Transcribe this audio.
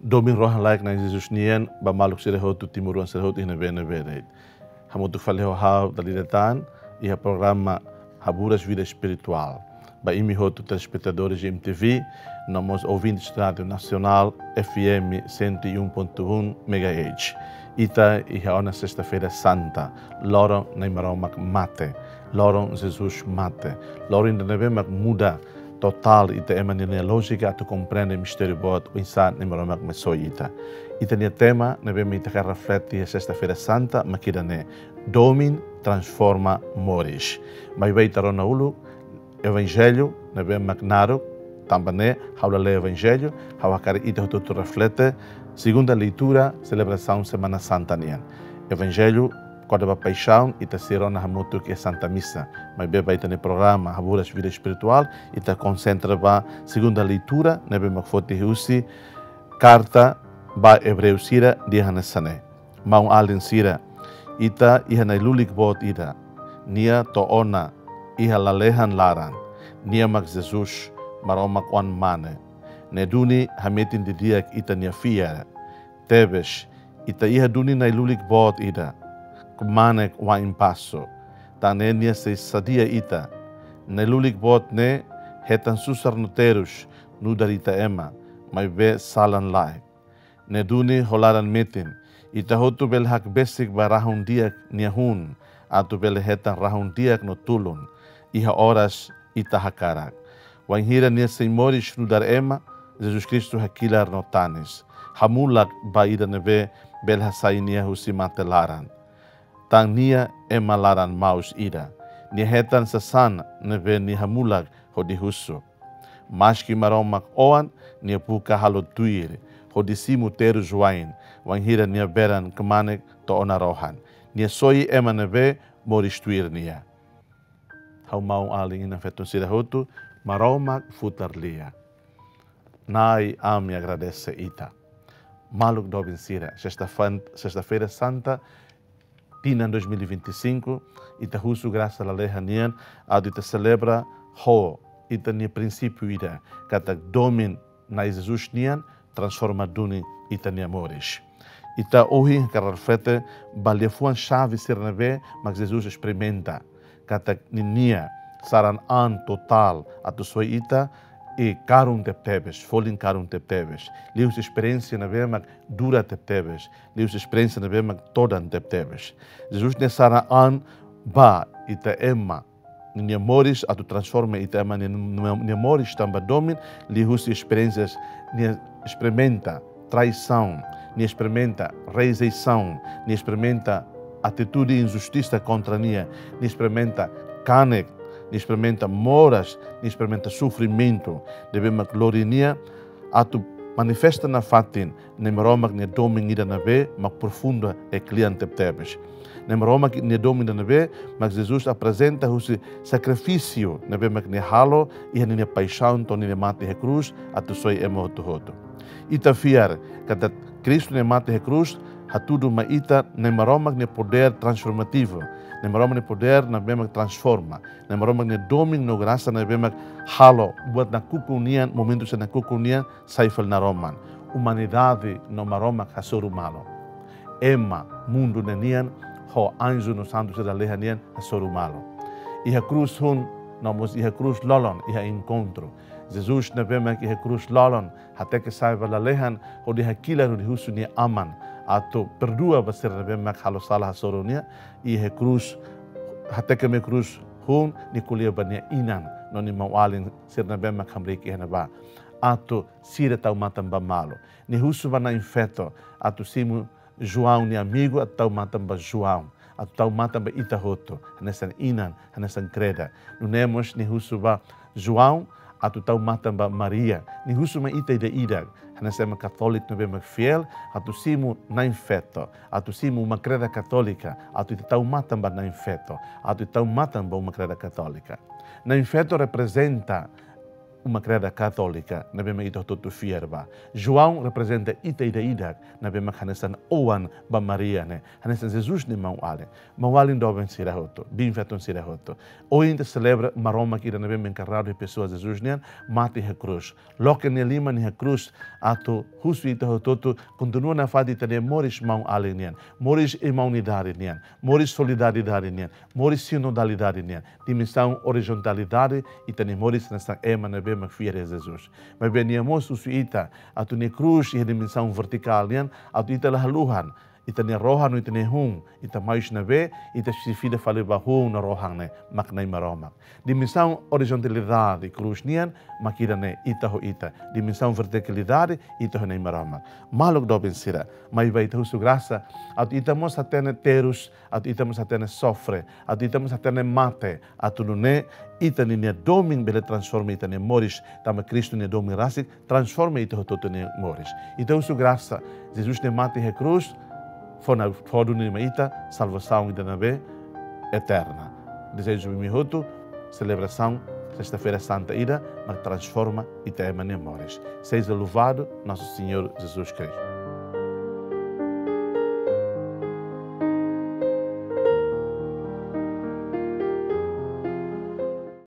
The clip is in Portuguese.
Domin rohan laik na Jesus nien ba maluk sire hotu timuruan sire hotu ina bene bene. Hamutu faleho hau daliletan iha programa Haburas Vida Espiritual. Ba imi hotu telespectadores de MTV, nomos ouvintes da Rádio Nacional FM 101.1 MHz. Ita iha ona sexta-feira santa, loro na imaromak mate, loro Jesus mate, loro ainda nevemak muda total ita é maneira lógica tu compreende o mistério bot o insan imaromak mesoita. Ita nia tema neveme ita quer refletir a sexta-feira santa, makira ne Domin transforma moris. Mas vai tarona ulu Evangelho, neveme maknaro, também haula le Evangelho, hawa kare ita tu reflete. Segunda leitura, celebração Semana Santa nian. Evangelho, quando a paixão, e ta serona hamutu que é Santa Missa. Mas beba ita ne programa Haburas Vida Espiritual, e ta concentra ba segunda leitura, nebe makfote husi, carta ba Hebreu sira di hanesane. Maun alin sira, ita iha na lulik bot ita, nia to ona, iha lalehan laran, nia mak Jesus, maromak wan mane. Neduni hametin di diak ita nia fia, tebes, ita iha duni na lulik bot ita, kumanek wa impasso, tane nia se sadia ita, na lulik bot ne, hetan susar noterus, nudarita ema, mai be salan lai. Neduni holaran metin, ita hotu bel hak besik ba rahun diak nia hun, atu bel hetan rahun diak no tulun, iha oras ita hakarak. Wanhira nia se moris nudar ema, Jesus Cristo hakilar notanes. Hamulak baida neve bel hasai nia husi matelaran. Tang nia emalaran maus ida. Nia hetan sasan neve ni hamulak hodi husu. Maski maromak oan nia puka halo tuir. Hodi simu teru juain. Wanhira nia beran kemanek to onarohan. Nia soi ema neve moris tuir nia. Hau mau aling ina fetun sira hotu maromak futar lia. Nai me agradece ita. Maluk dobin sira, sexta-feira santa, tina 2025, ita husu graça la leha nian, adu ita celebra ho, ita ni princípio ida, kata domin na Jesus nian, transforma duni ita ni amores. Ita ohi kararfete, balefuan chave sirneve, mas Jesus experimenta, kata ninia, saran an total, atu soi ita, e karum teptebes, folin karum teptebes. Lius experiência na vemak dura teptebes. Lius experiência na vemak todan teptebes. Jesus nesara an ba ita emma nia moris atu transforma ita emma nia moris tamba domin. Lius experiências nia experimenta traição, nia experimenta rejeição, nia experimenta atitude injustiça contra nia experimenta canek, ni experimenta moras, ni experimenta sofrimento, devemos glorinia, atu manifesta na fatin, nemeromak ne doming ida na be, mak profunda e cliente tebes. Nemeromak ne doming ida na be, mak Jesus apresenta o sacrifício, na be mak ne halo, e ne paixão, to ne mate he cruz, atu soi emo hoto. Ita fiar, kata Cristo ne mate he cruz, hatudo ma ita nemeromak ne poder transformativo. Nemeromak ne poder na bemak transforma. Nemeromak ne doming no graça na bemak halo buat na kukunian momentos na kukunian saifel na roman. Humanidade no maromak hasoru malo. Emma mundo nenian ho anjo no santo da lehanian hasoru malo. Iha cruz hun nomos iha cruz lolon iha encontro. Jesus na bemak iha cruz lolon até que saiba la lehan ho diha kila ho dihusu ni aman. Atau perdua basir na bemak halo salah soronia ihe cruz até que me cruz hun ni kulia bania inan no ni mawalin sir na bemak hamriki hena ba atau sira tau matam ba malo ni husu bana infeto atau simu João ni amigo atau matam ba João atau tau matam ba itahoto hanesan inan hanesan creda no nemos ni husu ba João atau tau matam ba Maria ni husu ma ita ida Hanasema católico no bem fiel, atu simu na infeto, atu simu uma creda católica, atu tau matam ba na infeto, atu tau matam ba uma creda católica. Na infeto representa uma creda católica, na bema ito tutu fierba. João representa ida, na bema hanesan oan ba Maria, né? Hanesan Jesus ne mau ale. Mau ale doben sirahoto, bim feton sirahoto. Hoje ainda celebra maroma que na bema encarnado de pessoas Jesus né, mate a cruz. Loke ne lima ne a cruz, ato husu ito hototo, continua na fadita de moris mau ale né, moris imunidade né, moris solidariedade né, moris sinodalidade né, dimensão horizontalidade e tem moris nessa ema na bema fiere Jesus. Mas beniamos usuita atu ne cruz e dimensão vertical né, atu ita lahaluhan, ita ne rohan ita ne hung, ita mais na be, ita sifida fale bahung na rohan ne, maknai maromak. Dimensão horizontalidade cruz nian, makira ne ita ho ita. Dimensão verticalidade, ita ho ne maromak. Maluk do bensira, mas vai ter su graça, atu ita mos atene terus, atu ita mos atene sofre, atu ita mos atene mate, atu ne ita ne doming bele transforma ita ne moris, tama Cristo ne doming rasik, transforma ita ho toto ne moris. Ita su graça, Jesus ne mate he cruz, fona fodu ni maita, salvação ita na be eterna. Desejo mi hotu, celebração Sexta-feira Santa ida, mas transforma e tem memórias. Seja louvado nosso Senhor Jesus Cristo.